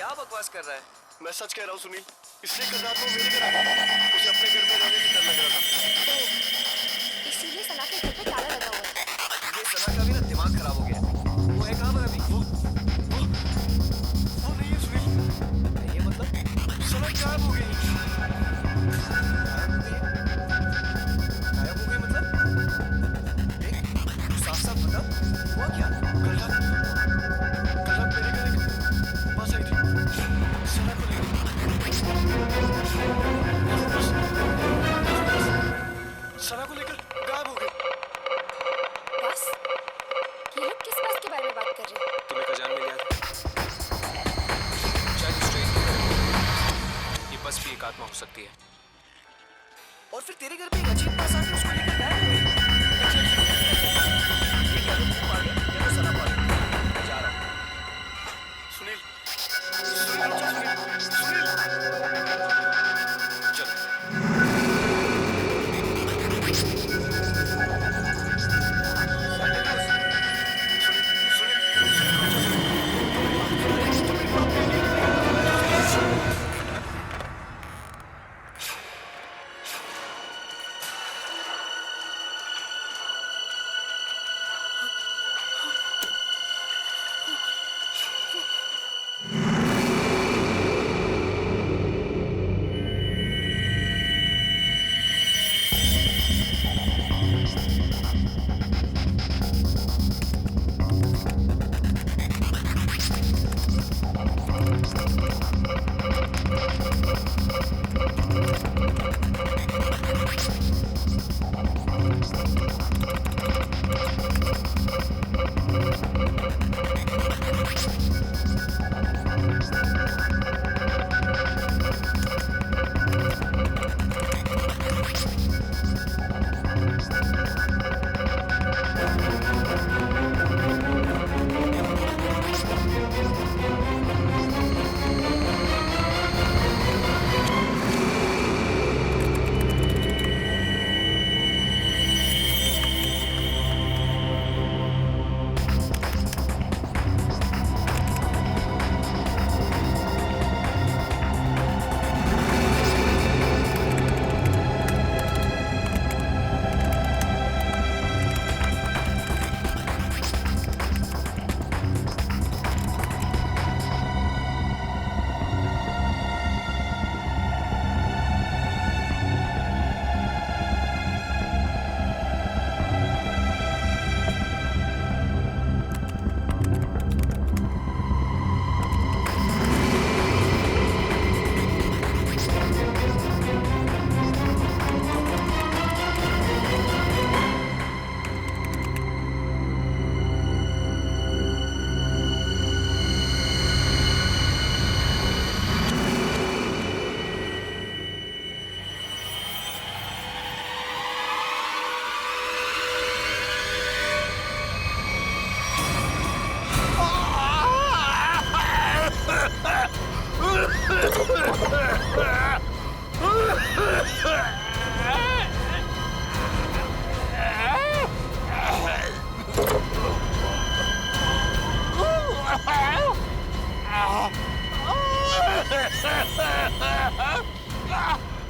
क्या बकवास कर रहा है? मैं सच कह रहा हूँ सुनील, इसलिए कल रात को मेरे घर आ गई। उसे अपने घर में रहने से डर लग रहा था। इसीलिए सना के घर पे ताला लगा हुआ है। ये सना का भी ना दिमाग खराब हो गया है। वो है कहाँ पर अभी? वो नहीं है सुनील। नहीं है मतलब? सना गायब हो गई। गायब हो गई मतलब? देख, साफ साफ बता, हुआ क्या? कल रात मेरे घर एक बस आई थी, सना को लेकर। सना को लेकर गायब हो गई। बस ये लोग किस बात के बारे में बात कर रहे हैं? तुम्हें खजान में लिया था शायद उस ट्रेन की तरह। ये बस भी एक आत्मा हो सकती है। और फिर तेरे घर पे एक अजीब पास आके उसको लेकर गायब हो गई। ये क्या तुम आ गया या तो सना आ गई? मैं जा रहा हूँ। सुनील, सुनील, सुनील, चलो।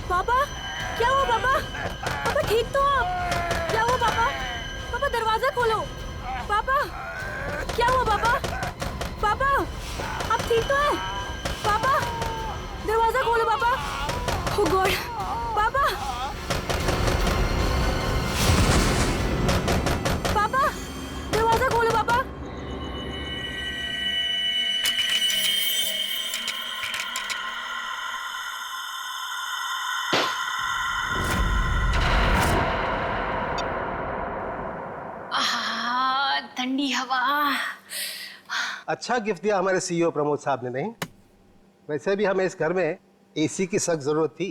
पापा क्या हुआ पापा? पापा ठीक तो हो आप? क्या हुआ पापा? पापा दरवाजा खोलो। पापा क्या हुआ पापा? पापा आप ठीक तो हैं? पापा दरवाजा खोलो पापा। ओह गॉड पापा, पापा दरवाजा खोलो पापा। ठंडी हवा। अच्छा गिफ्ट दिया हमारे सीईओ प्रमोद साहब ने। नहीं, वैसे भी हमें इस घर में एसी की सख्त जरूरत थी।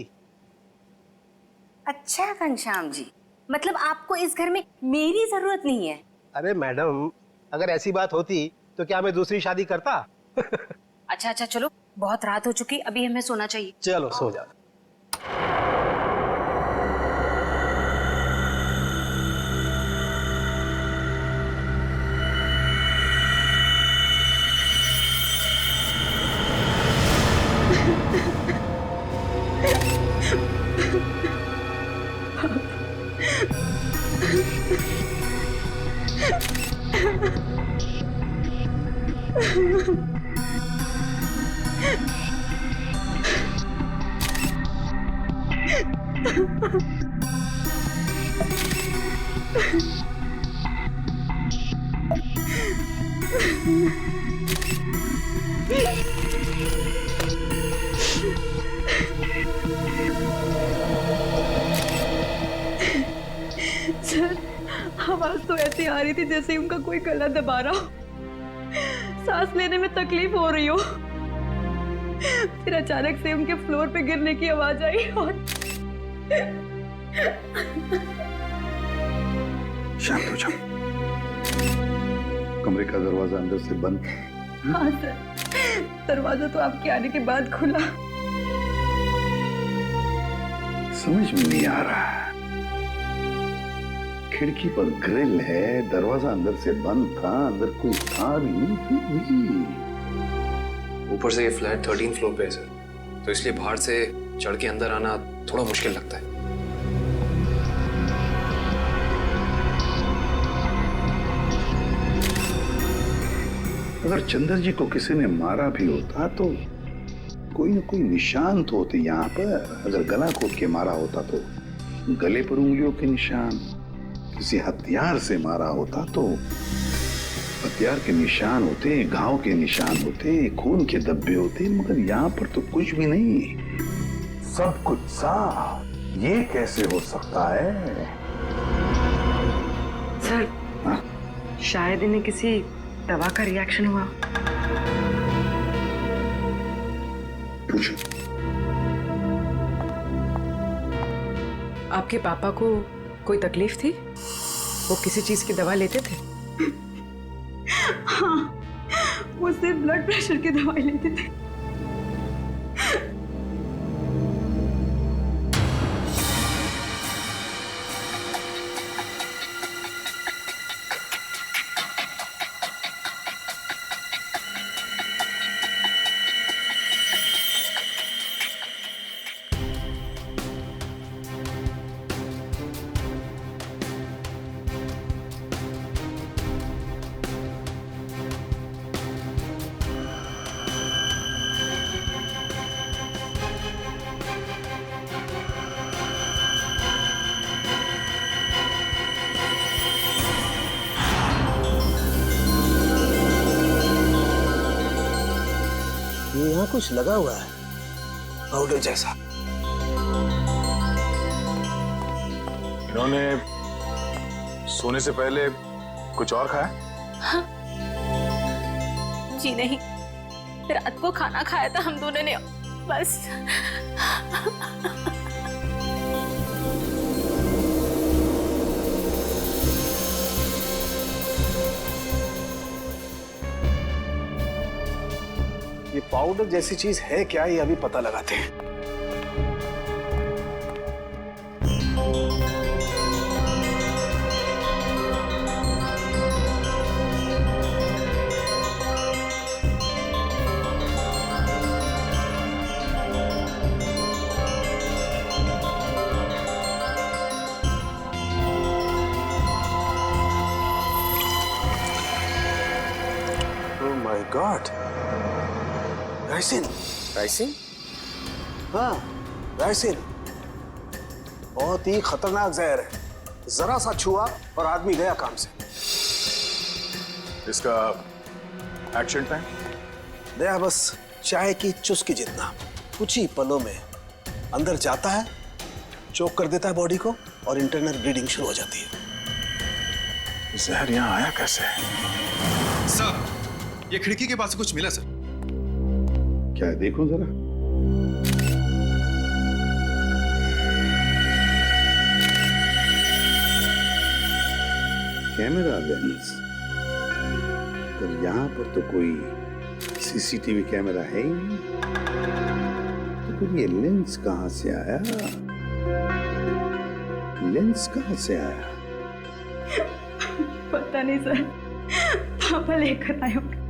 अच्छा घनश्याम जी, मतलब आपको इस घर में मेरी जरूरत नहीं है? अरे मैडम, अगर ऐसी बात होती तो क्या मैं दूसरी शादी करता? अच्छा अच्छा चलो, बहुत रात हो चुकी, अभी हमें सोना चाहिए। चलो सो जाओ। सर, आवाज तो ऐसी आ रही थी जैसे उनका कोई गला दबा रहा हो, सांस लेने में तकलीफ हो रही हो। फिर अचानक से उनके फ्लोर पे गिरने की आवाज आई और शांत हो जाओ। कमरे का दरवाजा अंदर से बंद। हाँ सर, दरवाजा तो आपके आने के बाद खुला। समझ में नहीं आ रहा। खिड़की पर ग्रिल है, दरवाजा अंदर से बंद था, अंदर कोई था भी नहीं। फिर भी ऊपर से ये फ्लैट 13 फ्लोर पे है सर, तो इसलिए बाहर से चढ़ के अंदर आना थोड़ा मुश्किल लगता है। अगर चंदर जी को किसी ने मारा भी होता तो कोई न कोई निशान तो होते यहाँ पर। अगर गला घोट के मारा होता तो गले पर उंगलियों के निशान, किसी हथियार से मारा होता तो हथियार के निशान होते, घाव के निशान होते, खून के धब्बे होते, मगर यहाँ पर तो कुछ भी नहीं, सब कुछ साफ। ये कैसे हो सकता है? सर, हाँ? शायद इन्हें किसी दवा का रिएक्शन हुआ। पूछो। आपके पापा को कोई तकलीफ थी? वो किसी चीज की दवा लेते थे? हाँ, वो सिर्फ ब्लड प्रेशर की दवाई लेते थे। यहाँ कुछ लगा हुआ है पाउडर जैसा। इन्होंने सोने से पहले कुछ और खाया? हाँ। जी नहीं, रात को खाना खाया था हम दोनों ने, बस। ये पाउडर जैसी चीज है क्या, ये अभी पता लगाते हैं। Oh my God! Ricin. Ricin? हाँ, राइसिन बहुत ही खतरनाक जहर है। जरा सा छुआ और आदमी गया काम से। इसका एक्शन टाइम? दया बस चाय की चुस्की जितना, कुछ ही पलों में अंदर जाता है, चोक कर देता है बॉडी को और इंटरनल ब्लीडिंग शुरू हो जाती है। जहर यहाँ आया कैसे? सर, ये खिड़की के पास से कुछ मिला सर। क्या है, देखो जरा। Camera lens. पर यहाँ पर तो कोई सीसीटीवी कैमरा है ही नहीं, तो फिर ये लेंस कहाँ से आया? लेंस कहाँ से आया? पता नहीं सर, पापा लेकर आए होंगे।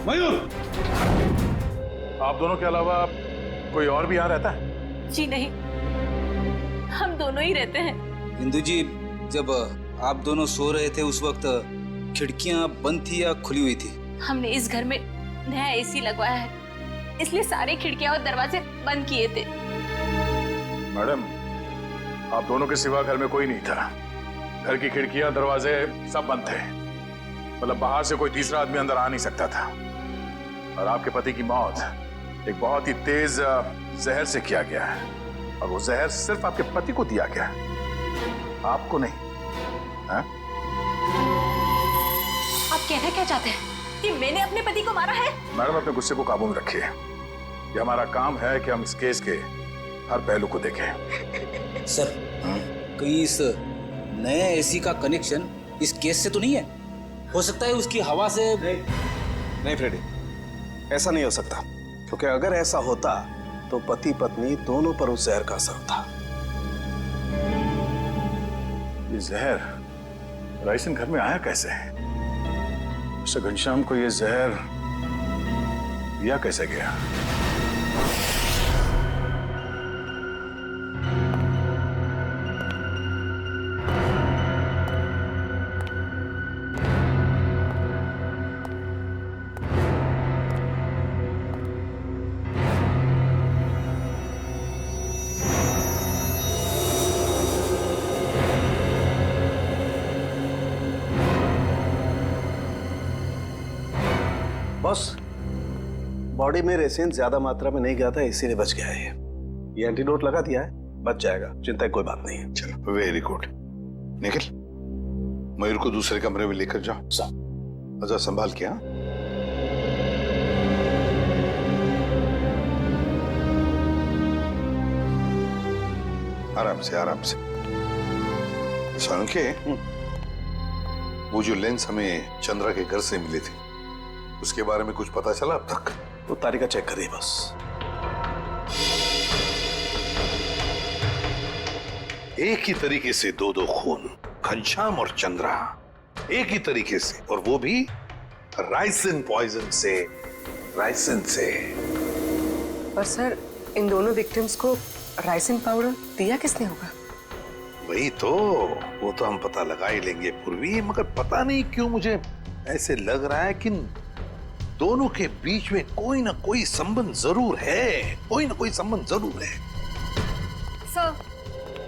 मयूर! आप दोनों के अलावा कोई और भी यहाँ रहता है? जी नहीं, हम दोनों ही रहते हैं। इंदु जी, जब आप दोनों सो रहे थे उस वक्त खिड़कियां बंद थी या खुली हुई थी? हमने इस घर में नया एसी लगवाया है, इसलिए सारे खिड़कियां और दरवाजे बंद किए थे। मैडम, आप दोनों के सिवा घर में कोई नहीं था। घर की खिड़कियां दरवाजे सब बंद थे। मतलब बाहर से कोई तीसरा आदमी अंदर आ नहीं सकता था। और आपके पति की मौत एक बहुत ही तेज जहर से किया गया है, और वो जहर सिर्फ आपके पति को दिया गया है, आपको नहीं। हाँ? आप कहना क्या चाहते हैं कि मैंने अपने पति को मारा है? मैडम, अपने गुस्से को काबू में रखिए। ये हमारा काम है कि हम इस केस के हर पहलू को देखें। सर, कहीं इस नए एसी का कनेक्शन इस केस से तो नहीं है? हो सकता है उसकी हवा से। नहीं फ्रेडी, ऐसा नहीं हो सकता, क्योंकि अगर ऐसा होता तो पति पत्नी दोनों पर उस जहर का असर होता। ये जहर रायसन घर में आया कैसे? मिस्टर घनश्याम को ये जहर दिया कैसे गया? बॉस, बॉडी में रेसिन ज्यादा मात्रा में नहीं गया था, इसीलिए बच गया है। ये एंटीडोट लगा दिया है, बच जाएगा, चिंता की कोई बात नहीं है। चलो, वेरी गुड। निखिल, मयूर को दूसरे कमरे में लेकर जाओ। अच्छा, संभाल के। हाँ, आराम से आराम से। सांके, वो जो लेंस हमें चंद्रा के घर से मिले थे, उसके बारे में कुछ पता चला अब तक? वो तारिका चेक करिए बस। एक ही तरीके से दो खून, घनश्याम और चंद्रा, एक ही तरीके से, और वो भी राइसिन पॉइजन से। राइसिन से। पर सर, इन दोनों विक्टिम्स को राइसिन पाउडर दिया किसने होगा? वही तो, वो तो हम पता लगा ही लेंगे पूर्वी, मगर पता नहीं क्यों मुझे ऐसे लग रहा है कि दोनों के बीच में कोई ना कोई संबंध जरूर है। कोई ना कोई संबंध जरूर है। सर।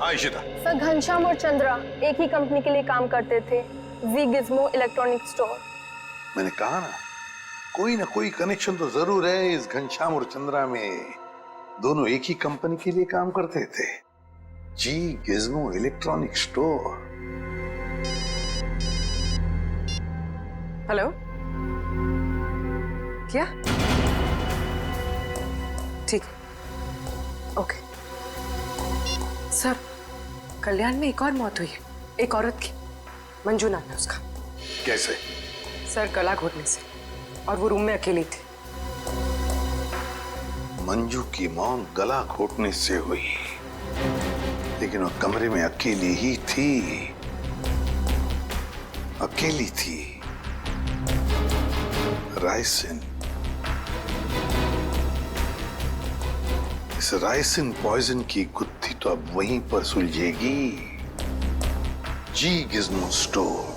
हाँ इशिता। सर, घनश्याम और चंद्रा एक ही कंपनी के लिए काम करते थे, वी गिज़्मो इलेक्ट्रॉनिक स्टोर। मैंने कहा ना, कोई ना कोई कनेक्शन तो जरूर है इस घनश्याम और चंद्रा में। दोनों एक ही कंपनी के लिए काम करते थे, जी गिज़्मो इलेक्ट्रॉनिक स्टोर। हेलो, क्या? ठीक, ओके। सर, कल्याण में एक और मौत हुई है, एक औरत की। मंजू नाम है उसका। कैसे? सर, गला घोटने से, और वो रूम में अकेली थी। मंजू की मौत गला घोटने से हुई, लेकिन वो कमरे में अकेली ही थी। अकेली थी। राइसिन, इस राइसिन पॉइजन की गुत्थी तो अब वहीं पर सुलझेगी, जी गिज़्मो स्टोर।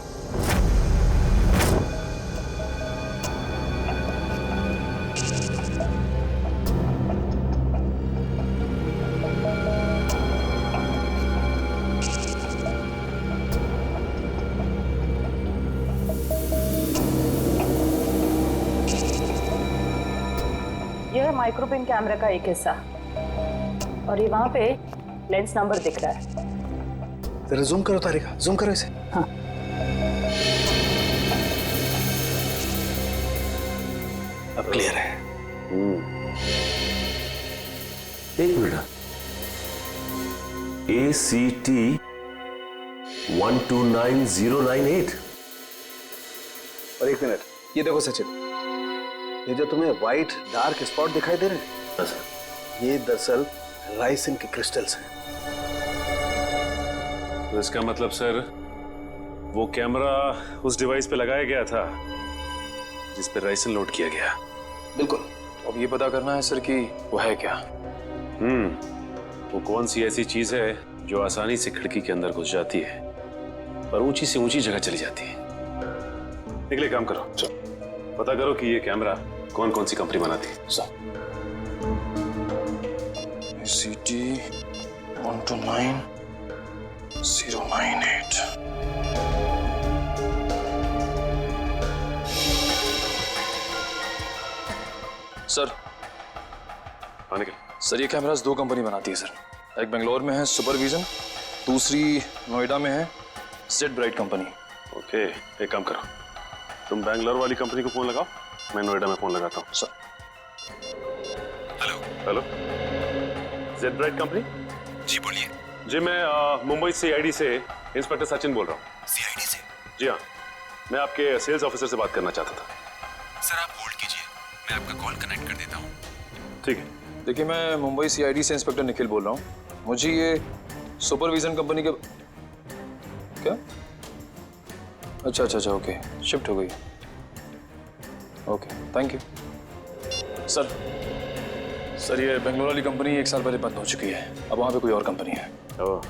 यह माइक्रोपिन कैमरा का एक हिस्सा, और ये वहां पे लेंस नंबर दिख रहा है। जरा जूम करो तारिका, जूम करो इसे। हाँ। अब क्लियर है। एक मिनट, ACT 129098। और एक मिनट, ये देखो सचिन, ये जो तुम्हें व्हाइट डार्क स्पॉट दिखाई दे रहे हैं, ये दरअसल राइसिन के क्रिस्टल्स हैं। तो इसका मतलब सर, वो कैमरा उस डिवाइस पे लगाया गया था जिस पे राइसिन लोड किया गया। बिल्कुल। अब ये पता करना है सर कि वो है क्या। वो कौन सी ऐसी चीज है जो आसानी से खिड़की के अंदर घुस जाती है पर ऊंची से ऊंची जगह चली जाती है। निकले, काम करो, पता करो कि ये कैमरा कौन कौन सी कंपनी बनाती है। ACT 129098। सर सर ये कैमरास 2 कंपनी बनाती है सर। एक बेंगलोर में है सुपरविजन, दूसरी नोएडा में है जेड ब्राइट कंपनी। ओके, एक काम करो, तुम बैंगलोर वाली कंपनी को फोन लगाओ, मैं नोएडा में फोन लगाता हूँ। Sir hello, Z Bright company? जी बोलिए। जी मैं मुंबई CID से इंस्पेक्टर सचिन बोल रहा हूँ। CID से? जी हाँ, मैं आपके सेल्स ऑफिसर से बात करना चाहता था। सर आप होल्ड कीजिए, मैं आपका कॉल कनेक्ट कर देता हूँ। ठीक है। देखिए, मैं मुंबई CID से इंस्पेक्टर निखिल बोल रहा हूँ। मुझे ये सुपरविजन कंपनी के क्या? अच्छा ओके, शिफ्ट हो गई। Okay, thank you. सर ये बेंगलोर वाली कंपनी 1 साल पहले बंद हो चुकी है, अब वहाँ पे कोई और कंपनी है। ओह,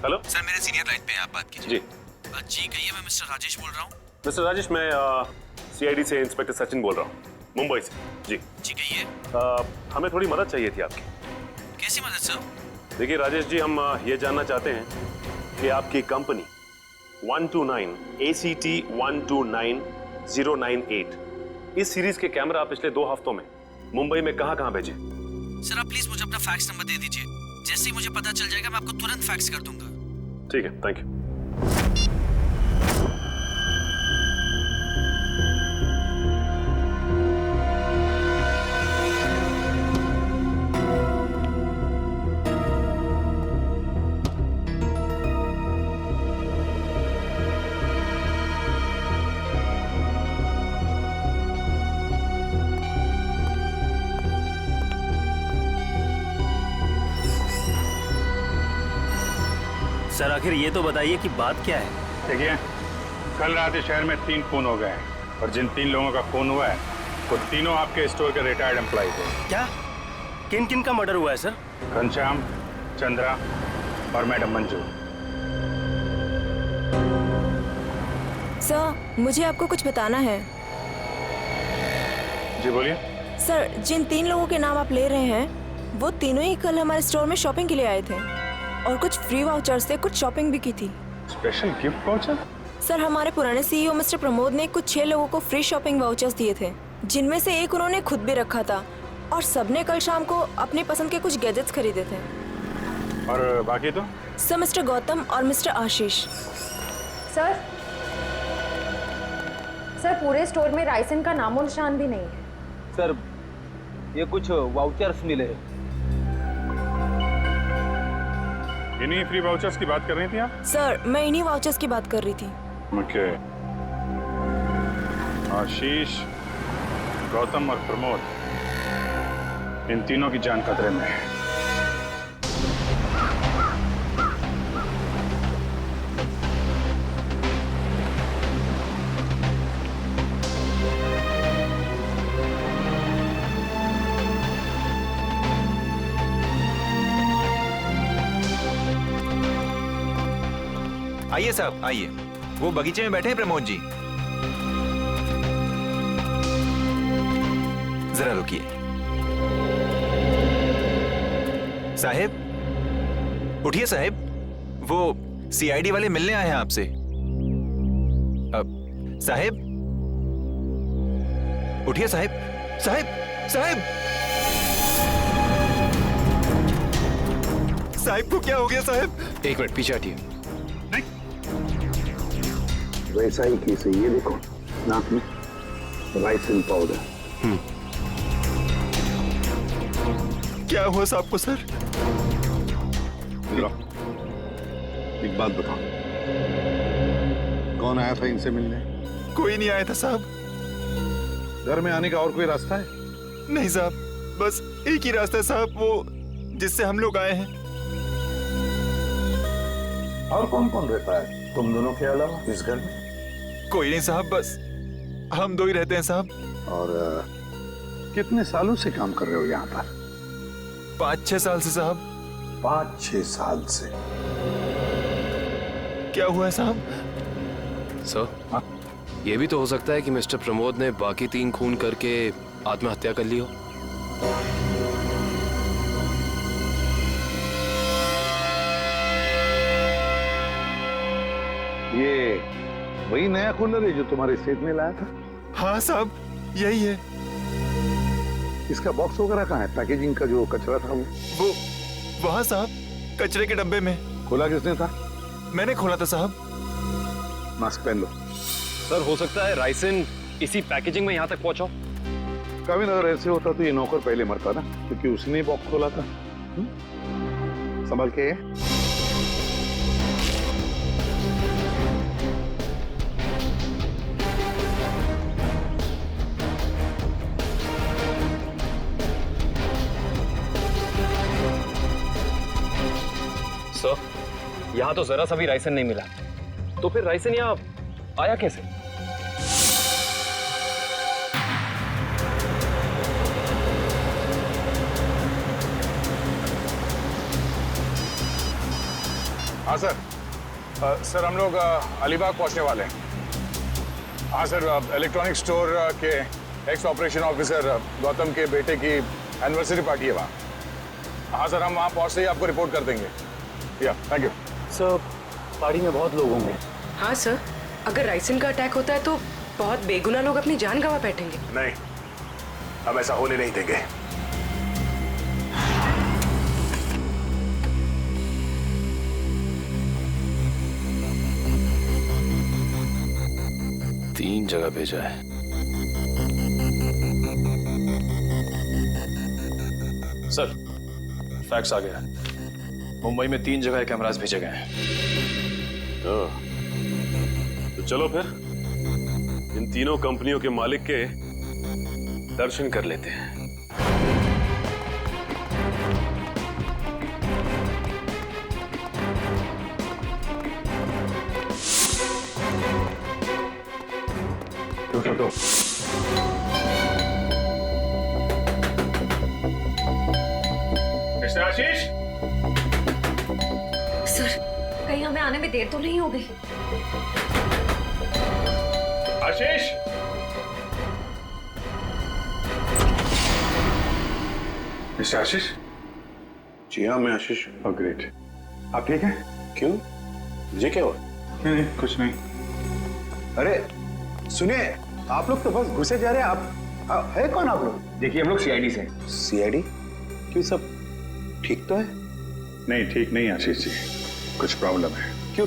हेलो सर मेरे सीनियर लाइन पे हैं, आप बात कीजिए। जी जी कहिए, मैं मिस्टर राजेश बोल रहा हूँ। मिस्टर राजेश, मैं CID से इंस्पेक्टर सचिन बोल रहा हूँ, मुंबई से। जी कहिए। हमें थोड़ी मदद चाहिए थी आपकी। कैसी मदद सर? देखिए राजेश जी, हम ये जानना चाहते हैं कि आपकी कंपनी 129 ACT 129098 इस सीरीज के कैमरा पिछले 2 हफ्तों में मुंबई में कहां भेजे? सर आप प्लीज मुझे अपना फैक्स नंबर दे दीजिए, जैसे ही मुझे पता चल जाएगा मैं आपको तुरंत फैक्स कर दूंगा। ठीक है, थैंक यू। सर आखिर ये तो बताइए कि बात क्या है? देखिए, कल रात इस शहर में 3 खून हो गए हैं और जिन 3 लोगों का खून हुआ है वो तीनों आपके स्टोर के रिटायर्ड एम्प्लॉय थे। क्या? किन किन का मर्डर हुआ है सर? घनश्याम, चंद्रा और मैडम मंजू। सर मुझे आपको कुछ बताना है। जी बोलिए। सर जिन 3 लोगों के नाम आप ले रहे हैं वो तीनों ही कल हमारे स्टोर में शॉपिंग के लिए आए थे और कुछ फ्री वाउचर से कुछ शॉपिंग भी की थी। Special gift voucher? सर हमारे पुराने CEO मिस्टर प्रमोद ने कुछ 6 लोगों को फ्री शॉपिंग वाउचर्स दिए थे, जिनमें से एक उन्होंने खुद भी रखा था और सबने कल शाम को अपनी पसंद के कुछ गैजेट्स खरीदे थे। और बाकी तो? सर मिस्टर गौतम और मिस्टर आशीष। सर पूरे स्टोर में राइसन का नामो निशान भी नहीं है। सर ये कुछ वाउचर्स मिले। इन्हीं फ्री वाउचर्स की बात कर रही थी आप? सर मैं इन्हीं वाउचर्स की बात कर रही थी। ओके। आशीष, गौतम और प्रमोद, इन तीनों की जान खतरे में है। आइए साहब आइए, वो बगीचे में बैठे हैं प्रमोद जी। जरा रुकिए। साहेब उठिए साहेब, वो CID वाले मिलने आए हैं आपसे। साहेब उठिए साहेब। साहेब साहेब साहेब को क्या हो गया साहेब? 1 मिनट पीछे हटिए। वैसा ही केस है, ये देखो नाक में राइसिन पाउडर। क्या हुआ साहब को सर? एक बात बताओ, कौन आया था इनसे मिलने? कोई नहीं आया था साहब। घर में आने का और कोई रास्ता है? नहीं साहब, बस एक ही रास्ता है साहब, वो जिससे हम लोग आए हैं। और कौन कौन रहता है तुम दोनों के अलावा इस घर में? कोई नहीं साहब, बस हम 2 ही रहते हैं साहब। और कितने सालों से काम कर रहे हो यहाँ पर? 5-6 साल से साहब। 5-6 साल से? क्या हुआ है साहब? सर, ये भी तो हो सकता है कि मिस्टर प्रमोद ने बाकी 3 खून करके आत्महत्या कर ली हो। ये वही नया कूलर है जो तुम्हारे सेठ ने लाया था? हाँ साहब, यही है। इसका बॉक्स वगैरह कहाँ है? पैकेजिंग का जो कचरा था वो वहाँ साहब, कचरे के डब्बे में। खोला किसने था? मैंने खोला था साहब। मास्क पहन लो। सर, हो सकता है राइसन इसी पैकेजिंग में यहाँ तक पहुंचा। कभी अगर ऐसे होता तो ये नौकर पहले मरता ना, क्योंकि उसने बॉक्स खोला था। संभल के। सर, यहाँ तो जरा सा भी राइसन नहीं मिला, तो फिर राइसन यहाँ आया कैसे? हाँ सर। सर, हम लोग अलीबाग पहुंचने वाले हैं। हाँ सर, इलेक्ट्रॉनिक स्टोर के एक्स ऑपरेशन ऑफिसर गौतम के बेटे की एनिवर्सरी पार्टी है वहाँ। हाँ सर, हम वहाँ पहुँचते ही आपको रिपोर्ट कर देंगे। या थैंक यू सर। पार्टी में बहुत लोग होंगे। हाँ सर, अगर राइसन का अटैक होता है तो बहुत बेगुनाह लोग अपनी जान गंवा बैठेंगे। नहीं, हम ऐसा होने नहीं देंगे। तीन जगह भेजा है। सर, फैक्स आ गया है। मुंबई में 3 जगह कैमरास भेजे गए हैं। तो चलो फिर इन तीनों कंपनियों के मालिक के दर्शन कर लेते हैं। तो मिस्टर आशीष, सर, कहीं हमें आने में देर तो नहीं हो गई? आशीष, मिस्टर आशीष। जी हाँ, मैं आशीष। ग्रेट। आप ठीक हैं? क्यों? मुझे क्या हुआ? नहीं, कुछ नहीं। अरे सुनिए, आप लोग तो बस घुसे जा रहे हैं। आप है कौन आप लोग? देखिए, हम लोग सीआईडी से। सीआईडी? क्यों, सब ठीक तो है? नहीं, ठीक नहीं आशीष जी, कुछ प्रॉब्लम है। क्यों,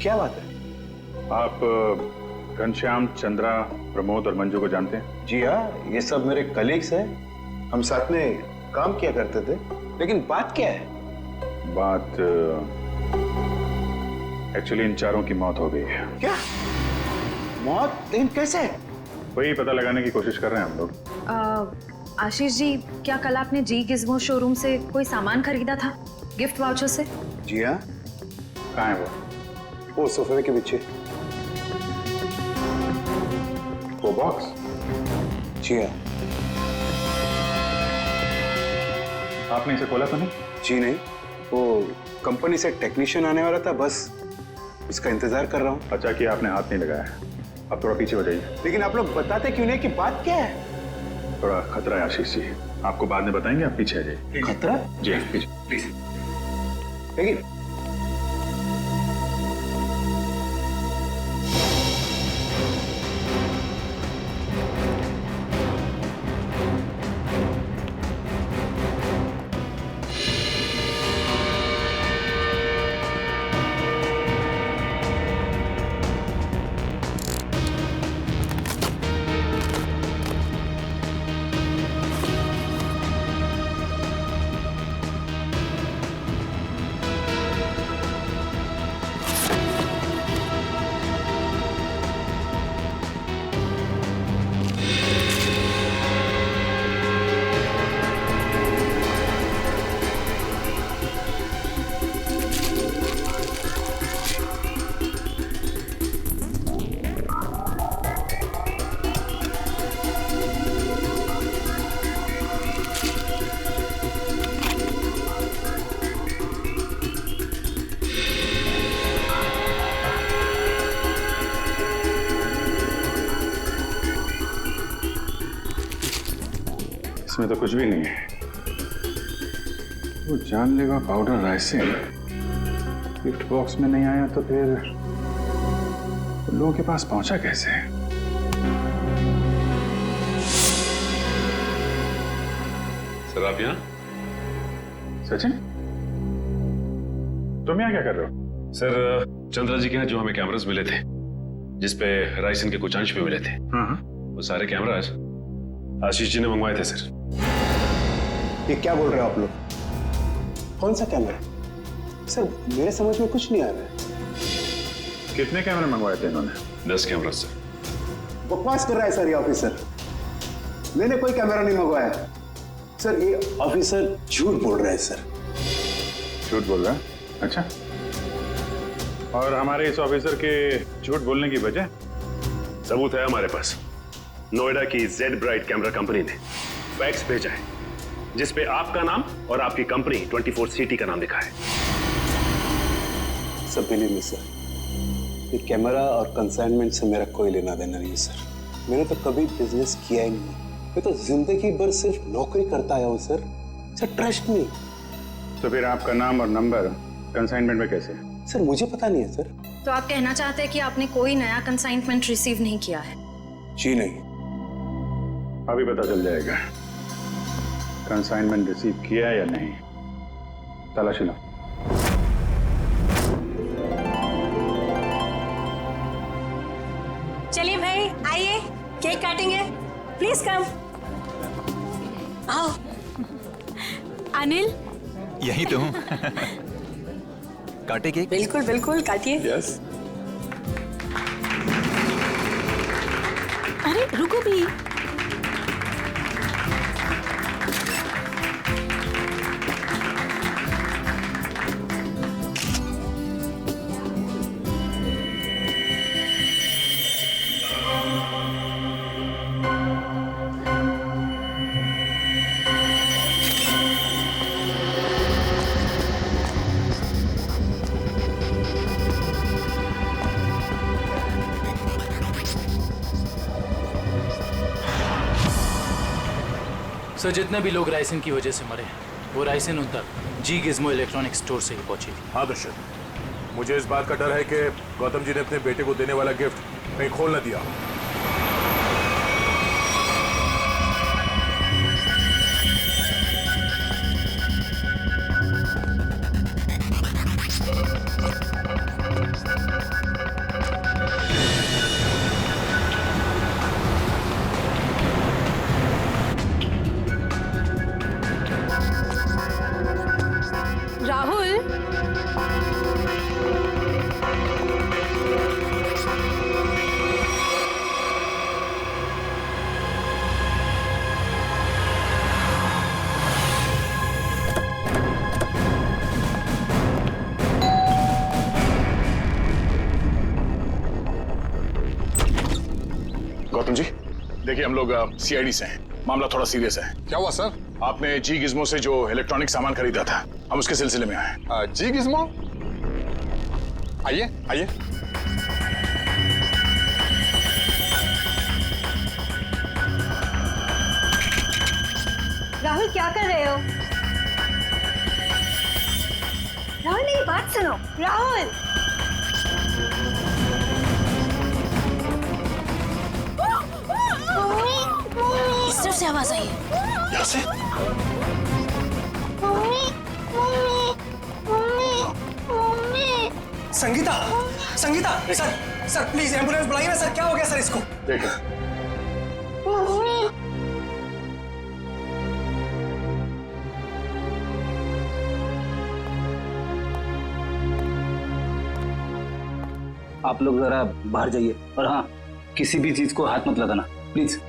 क्या बात है? आप घनश्याम, चंद्रा, प्रमोद और मंजू को जानते हैं? जी हाँ, ये सब मेरे कलीग्स हैं। हम साथ में काम किया करते थे। लेकिन बात क्या है? बात एक्चुअली इन चारों की मौत हो गई है। क्या मौत? लेकिन कैसे? वही पता लगाने की कोशिश कर रहे हैं हम लोग। आशीष जी, क्या कल आपने जी गिज़्मो शोरूम से कोई सामान खरीदा था गिफ्ट वाउचर से? जी हाँ। कहाँ है वो सोफे के पीछे। वो बॉक्स? जी हाँ। आपने इसे खोला तो नहीं? जी नहीं, वो कंपनी से टेक्नीशियन आने वाला था, बस उसका इंतजार कर रहा हूँ। अच्छा कि आपने हाथ नहीं लगाया। अब थोड़ा पीछे हो जाइए। लेकिन आप लोग बताते क्यों नहीं कि बात क्या है? थोड़ा खतरा है आशीष जी, आपको बाद में बताएंगे, आप पीछे आ जाइए। खतरा? जी पीछे प्लीज। लेकिन इसमें तो कुछ भी नहीं है। वो जानलेवा पाउडर राइसिन गिफ्ट बॉक्स में नहीं आया तो फिर लोगों के पास पहुंचा कैसे? सर आप यहाँ? सचिन, तुम यहाँ क्या कर रहे हो? सर चंद्रा जी के यहाँ जो हमें कैमरास मिले थे जिसपे राइसन के कुछ अंश भी मिले थे, वो सारे कैमरास आशीष जी ने मंगवाए थे सर। ये क्या बोल रहे हो आप लोग? कौन सा कैमरा? सर मेरे समझ में कुछ नहीं आ रहा है। कितने कैमरे मंगवाए थे इन्होंने? 10 कैमरा सर। बकवास कर रहा है सर ये ऑफिसर। मैंने कोई कैमरा नहीं मंगवाया सर। ये ऑफिसर झूठ बोल रहा है सर। झूठ बोल रहा है? अच्छा, और हमारे इस ऑफिसर के झूठ बोलने की वजह? सबूत है हमारे पास। नोएडा की जेड ब्राइट कैमरा कंपनी ने फैक्स भेजा है जिसपे आपका नाम और आपकी कंपनी 24 सिटी का नाम लिखा है। सब बिलीव मी सर, ये कैमरा और कंसाइनमेंट से मेरा कोई लेना देना नहीं सर। मैंने तो कभी बिजनेस किया ही नहीं। मैं तो जिंदगी भर सिर्फ नौकरी करता आया हूँ सर। Trust me. तो फिर आपका नाम और नंबर कंसाइनमेंट में कैसे? सर मुझे पता नहीं है सर। तो आप कहना चाहते हैं कि आपने कोई नया कंसाइनमेंट रिसीव नहीं किया है? जी नहीं। अभी पता चल जाएगा कंसाइनमेंट रिसीव किया या नहीं। तलाशी लो। चलिए भाई आइए, केक काटेंगे। Please come. आओ। अनिल, यही तो हूँ। काटे केक? बिल्कुल बिल्कुल काटिए। यस। अरे रुको भी। सर जितने भी लोग राइसन की वजह से मरे वो राइसन उन तक जी गिज़्मो इलेक्ट्रॉनिक स्टोर से ही पहुंची थी। हाँ दर्शक, मुझे इस बात का डर है कि गौतम जी ने अपने बेटे को देने वाला गिफ्ट कहीं खोल न दिया। राहुल, गौतम जी देखिए, हम लोग सीआईडी से हैं। मामला थोड़ा सीरियस है। क्या हुआ सर? आपने जी गिज़्मो से जो इलेक्ट्रॉनिक सामान खरीदा था, हम उसके सिलसिले में आए हैं। जी गिज़्मो? आइए आइए। राहुल क्या कर रहे हो? राहुल मेरी बात सुनो। राहुल इस तरफ से आवाज आई है। यहाँ से? Sangeeta, Sangeeta, sir please ambulance बुलाइए ना सर। क्या हो गया सर इसको? देखो आप लोग जरा बाहर जाइए और हाँ, किसी भी चीज को हाथ मत लगाना प्लीज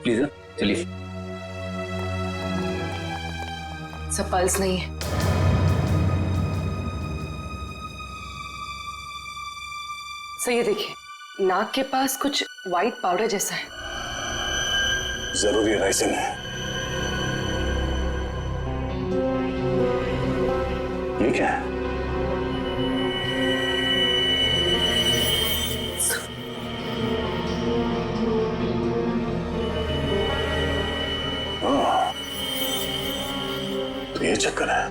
प्लीज। चलिए। सब पल्स नहीं है। सर ये देखिए, नाक के पास कुछ व्हाइट पाउडर जैसा है। जरूरी राइसन है। ये क्या है? चक्कर है?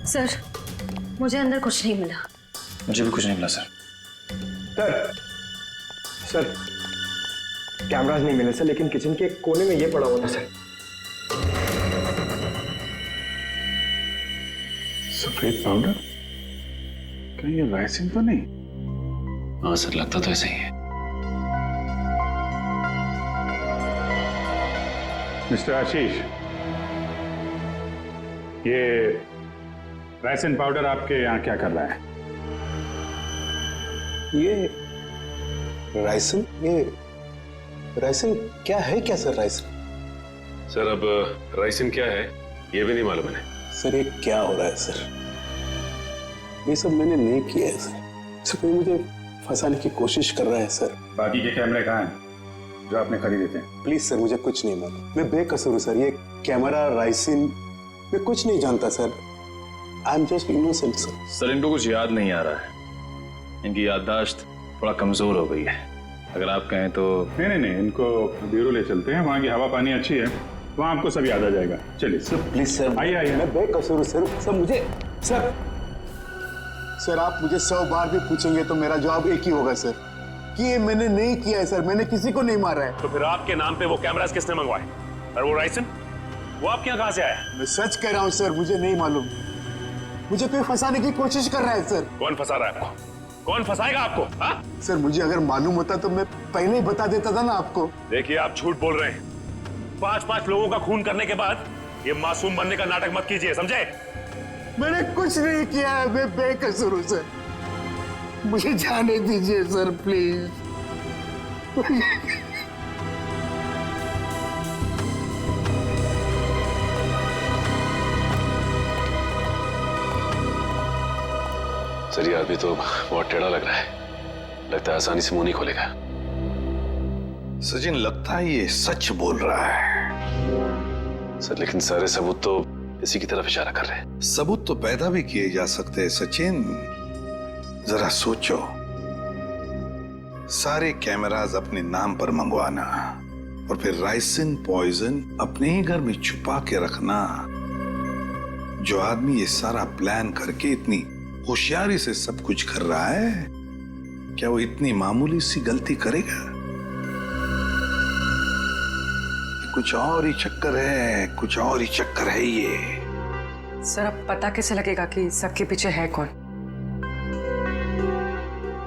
सर, मुझे अंदर कुछ नहीं मिला। मुझे भी कुछ नहीं मिला सर। सर कैमरास नहीं मिले सर, लेकिन किचन के कोने में ये पड़ा हुआ था सर। सफेद पाउडर? कहीं ये राइसिन तो नहीं? हाँ सर, लगता तो ऐसा ही है। मिस्टर आशीष, ये राइसिन पाउडर आपके यहाँ क्या कर रहा है? ये राइसिन, ये राइसिन क्या है? क्या सर राइसिन? सर अब राइसिन क्या है ये भी नहीं मालूम है। सर ये क्या हो रहा है सर? ये सब मैंने नहीं किया है सर। सर कोई मुझे फंसाने की कोशिश कर रहा है सर। बाकी के कैमरे कहाँ हैं जो आपने खरीदे थे? प्लीज सर, मुझे कुछ नहीं मालूम, मैं बेकसूर हूँ सर। ये कैमरा, राइसिन, मैं कुछ नहीं जानता sir. I am just innocent sir. Sir इनको कुछ याद नहीं आ रहा है, इनकी याददाश्त थोड़ा कमजोर हो गई है। अगर आप कहें तो। नहीं, इनको ब्यूरो ले चलते हैं, वहाँ की हवा पानी अच्छी है, वहाँ आपको सब याद आ जाएगा। चलिए सर प्लीज सर, आइए। मैं बेकसूर हूँ सर। सर मुझे सर आप मुझे 100 बार भी पूछेंगे तो मेरा जवाब एक ही होगा सर, कि ये मैंने नहीं किया है सर। मैंने किसी को नहीं मारा है। तो फिर आपके नाम पे वो कैमरास किसने मंगवाए? और वो राइसन वो आपके यहाँ कहाँ से आया? मैं सच कह रहा हूँ सर, मुझे नहीं मालूम। मुझे कोई फंसाने की कोशिश कर रहा है सर। कौन फंसा रहा है आपको? कौन फंसाएगा आपको? हाँ? सर मुझे अगर मालूम होता तो मैं पहले ही बता देता था ना आपको। देखिए आप झूठ बोल रहे हैं। 5-5 लोगों का खून करने के बाद ये मासूम बनने का नाटक मत कीजिए, समझे? मैंने कुछ नहीं किया है, मैं बेकसूर हूँ सर। मुझे जाने दीजिए सर प्लीज। सर ये आदमी तो बहुत टेढ़ा लग रहा है, लगता है आसानी से मुंह नहीं खोलेगा। सचिन, लगता है ये सच बोल रहा है। सर लेकिन सारे सबूत तो इसी की तरफ इशारा कर रहे हैं। सबूत तो पैदा भी किए जा सकते हैं सचिन। जरा सोचो, सारे कैमरास अपने नाम पर मंगवाना और फिर राइसिन पॉइजन अपने ही घर में छुपा के रखना। जो आदमी ये सारा प्लान करके इतनी होशियारी से सब कुछ कर रहा है, क्या वो इतनी मामूली सी गलती करेगा? कुछ और ही चक्कर है, कुछ और ही चक्कर है ये। सर अब पता कैसे लगेगा कि सबके पीछे है कौन?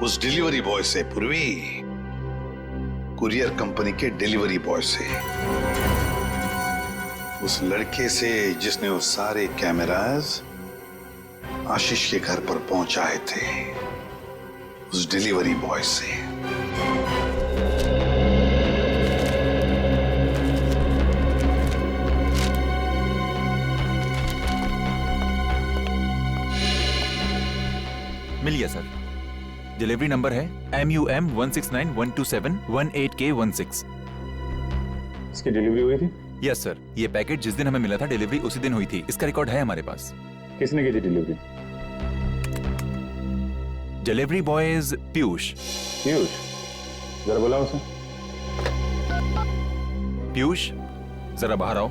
उस डिलीवरी बॉय से पूर्वी, कुरियर कंपनी के डिलीवरी बॉय से, उस लड़के से जिसने वो सारे कैमरास आशीष के घर पर पहुंचाए थे, उस डिलीवरी बॉय से। मिल गया सर। डिलीवरी नंबर है MUM 169127128K16। इसकी डिलीवरी हुई थी? यस सर, ये पैकेट जिस दिन हमें मिला था डिलीवरी उसी दिन हुई थी। इसका रिकॉर्ड है हमारे पास। किसने की थी delivery? Delivery boys Piyush. Piyush, जरा बुलाओ उसे। पीयूष, जरा बाहर आओ।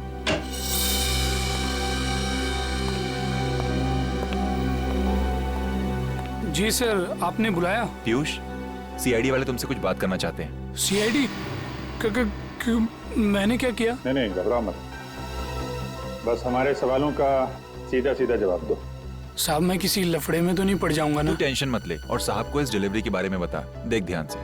जी सर, आपने बुलाया? पीयूष, CID वाले तुमसे कुछ बात करना चाहते हैं। CID? मैंने क्या किया? नहीं, घबराओ मत, बस हमारे सवालों का सीधा सीधा जवाब दो। साहब मैं किसी लफड़े में तो नहीं पड़ जाऊंगा ना? तू टेंशन मत ले और साहब को इस डिलीवरी के बारे में बता। देख ध्यान से।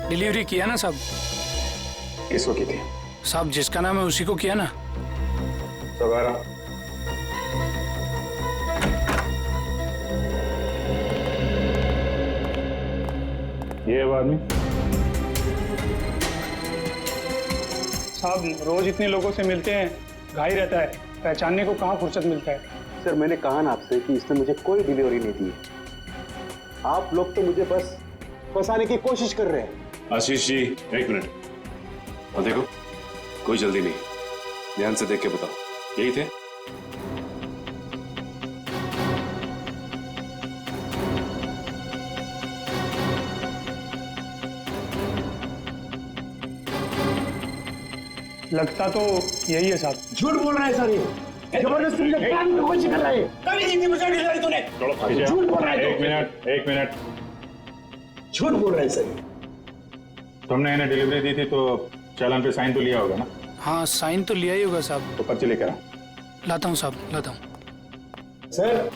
डिलीवरी किया ना साहब? किसको की थी? साहब जिसका नाम है उसी को किया ना। सब आ रहा। ये है आदमी। साहब रोज इतने लोगों से मिलते हैं, घाई रहता है, पहचानने को कहाँ फुर्सत मिलता है। सर मैंने कहा ना आपसे कि इसने मुझे कोई डिलीवरी नहीं दी। आप लोग तो मुझे बस फंसाने की कोशिश कर रहे हैं। आशीष जी, एक मिनट। और देखो, कोई जल्दी नहीं, ध्यान से देख के बताओ, यही थे? लगता तो यही है साहब। झूठ बोल रहा है सर, ये जबरदस्ती मुझे काम की कोशिश कर रहा है। कभी नहीं दी मुझे डिलीवरी तूने। झूठ बोल रहा है। एक मिनट। झूठ बोल रहा है सर। तुमने इन्हें डिलीवरी दी थी तो चालान पे साइन तो लिया होगा ना? हाँ साइन तो लिया ही होगा साहब। तो पर्ची लेकर आ। लाता हूँ साहब, लाता हूँ। सर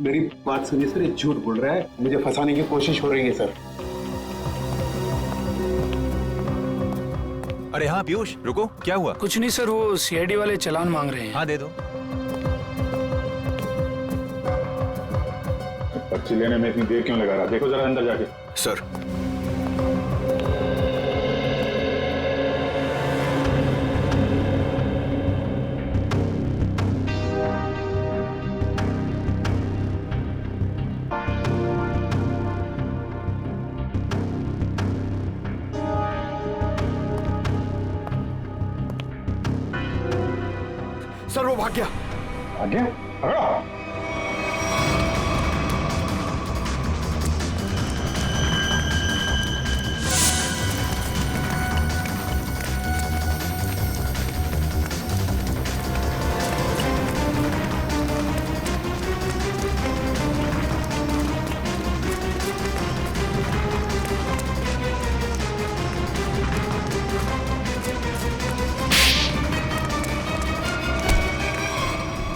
मेरी बात सुनिए सर, ये झूठ बोल रहा है, मुझे फंसाने की कोशिश हो रही है सर। अरे हाँ पीयूष, रुको, क्या हुआ? कुछ नहीं सर, वो सीआईडी वाले चालान मांग रहे हैं। हाँ दे दो। पर्ची लेने में इतनी देर क्यों लगा रहा? देखो जरा अंदर जाके। सर सर वो भाग गया। भाग गया? पकड़ो।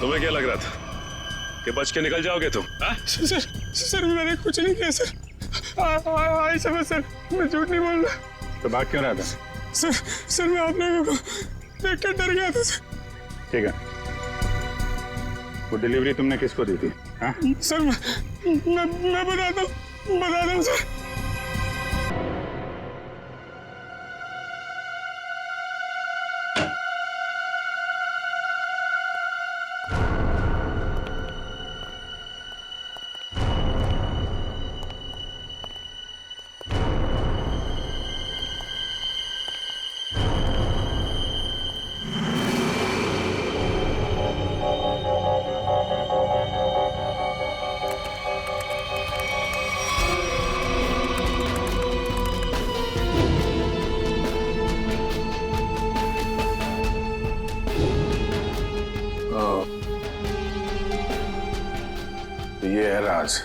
तुम्हें क्या लग रहा था कि बच के निकल जाओगे तुम? सर मैंने कुछ नहीं किया सर। आई समझ सर, मैं झूठ नहीं बोल रहा। तो भाग क्यों रहा था? सर मैं आप लोगों को देख कर डर गया था सर। ठीक है, वो डिलीवरी तुमने किसको दी थी? हाँ? सर मैं बताता हूँ सर। ये है राज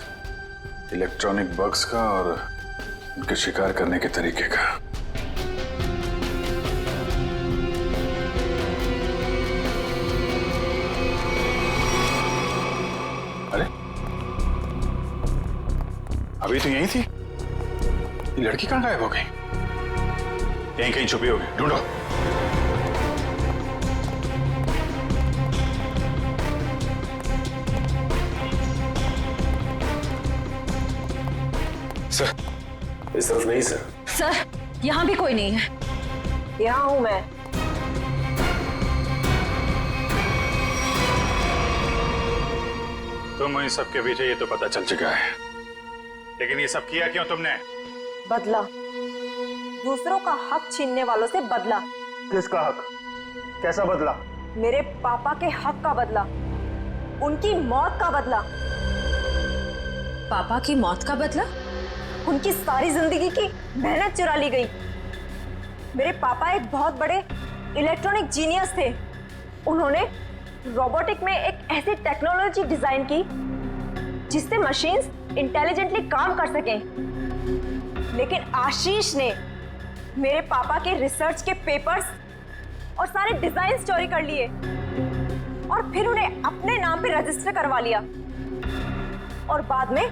इलेक्ट्रॉनिक बग्स का और उनके शिकार करने के तरीके का। अरे अभी तो यही थी, ये लड़की कहाँ गायब हो गई? यहीं कहीं छुपी होगी, ढूंढो। सर इस तरफ नहीं सर। सर यहाँ भी कोई नहीं है। यहाँ हूं मैं। तुम इन सब के पीछे ये तो पता चल चुका है, लेकिन ये सब किया क्यों तुमने? बदला, दूसरों का हक छीनने वालों से बदला। किसका हक? कैसा बदला? मेरे पापा के हक का बदला, उनकी मौत का बदला। पापा की मौत का बदला? उनकी सारी जिंदगी की मेहनत चुरा ली गई। मेरे पापा एक बहुत बड़े इलेक्ट्रॉनिक जीनियस थे। उन्होंने रोबोटिक में एक ऐसी टेक्नोलॉजी डिजाइन की जिससे मशीन्स इंटेलिजेंटली काम कर सकें। लेकिन आशीष ने मेरे पापा के रिसर्च के पेपर्स और सारे डिजाइन चोरी कर लिए और फिर उन्हें अपने नाम पे रजिस्टर करवा लिया। और बाद में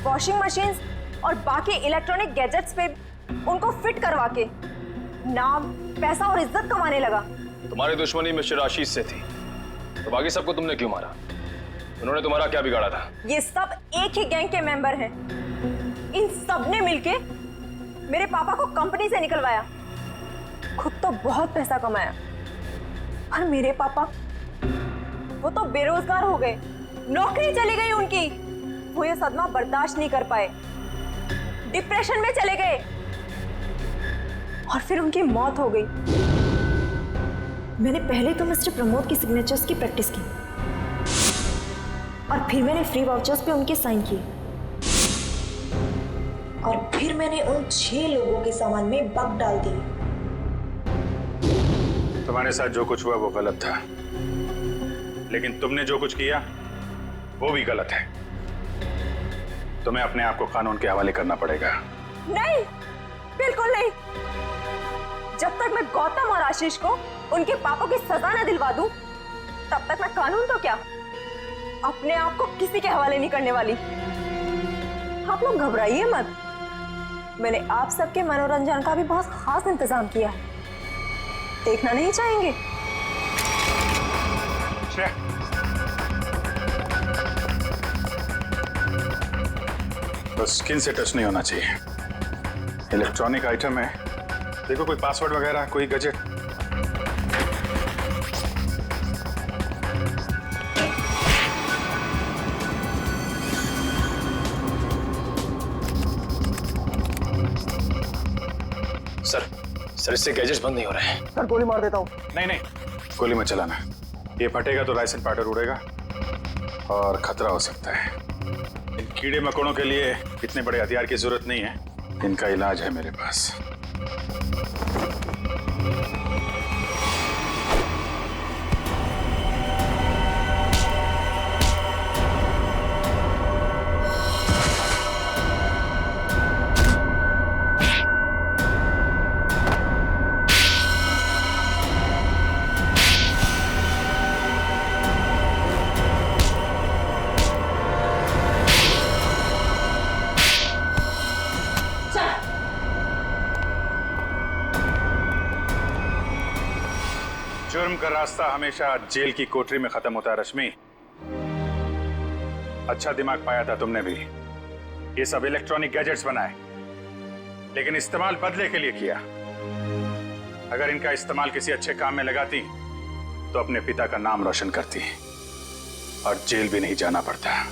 वॉशिंग मशीन्स और बाकी इलेक्ट्रॉनिक गैजेट्स पे उनको फिट करवा के नाम, पैसा और इज्जत कमाने लगा। तुम्हारी दुश्मनी मिस्टर आशीष से थी, तो बाकी सबको तुमने क्यों मारा? उन्होंने तुम्हारा क्या बिगाड़ा था? ये सब एक ही गैंग के मेंबर हैं। इन सब ने मिलके मेरे पापा को कंपनी से निकलवाया, खुद तो बहुत पैसा कमाया, और मेरे पापा वो तो बेरोजगार हो गए, नौकरी चली गई उनकी। वो ये सदमा बर्दाश्त नहीं कर पाए, डिप्रेशन में चले गए, और फिर उनकी मौत हो गई। मैंने पहले तो मिस्टर प्रमोद की सिग्नेचर्स की प्रैक्टिस की, और फिर मैंने फ्री वाउचर्स पे उनके साइन किए, और फिर मैंने उन 6 लोगों के सामान में बग डाल दिए। तुम्हारे साथ जो कुछ हुआ वो गलत था, लेकिन तुमने जो कुछ किया वो भी गलत है। तुम्हें अपने आप को कानून के हवाले करना पड़ेगा। नहीं, बिल्कुल नहीं। जब तक मैं गौतम और आशीष को उनके पापों की सजा न दिलवा दूं, तब तक मैं कानून तो क्या, अपने आप को किसी के हवाले नहीं करने वाली। आप लोग घबराइए मत, मैंने आप सबके मनोरंजन का भी बहुत खास इंतजाम किया है, देखना नहीं चाहेंगे? बस स्किन से टच नहीं होना चाहिए। इलेक्ट्रॉनिक आइटम है, देखो कोई पासवर्ड वगैरह, कोई गैजेट। सर इससे गैजेट्स बंद नहीं हो रहे हैं। सर गोली मार देता हूँ। नहीं, गोली मत चलाना। ये फटेगा तो राइसन पाउडर उड़ेगा और खतरा हो सकता है। इन कीड़े मकोड़ों के लिए इतने बड़े हथियार की जरूरत नहीं है, इनका इलाज है मेरे पास। जुर्म का रास्ता हमेशा जेल की कोठरी में खत्म होता है रश्मि। अच्छा दिमाग पाया था तुमने भी। ये सब इलेक्ट्रॉनिक गैजेट्स बनाए, लेकिन इस्तेमाल बदले के लिए किया। अगर इनका इस्तेमाल किसी अच्छे काम में लगाती तो अपने पिता का नाम रोशन करती और जेल भी नहीं जाना पड़ता।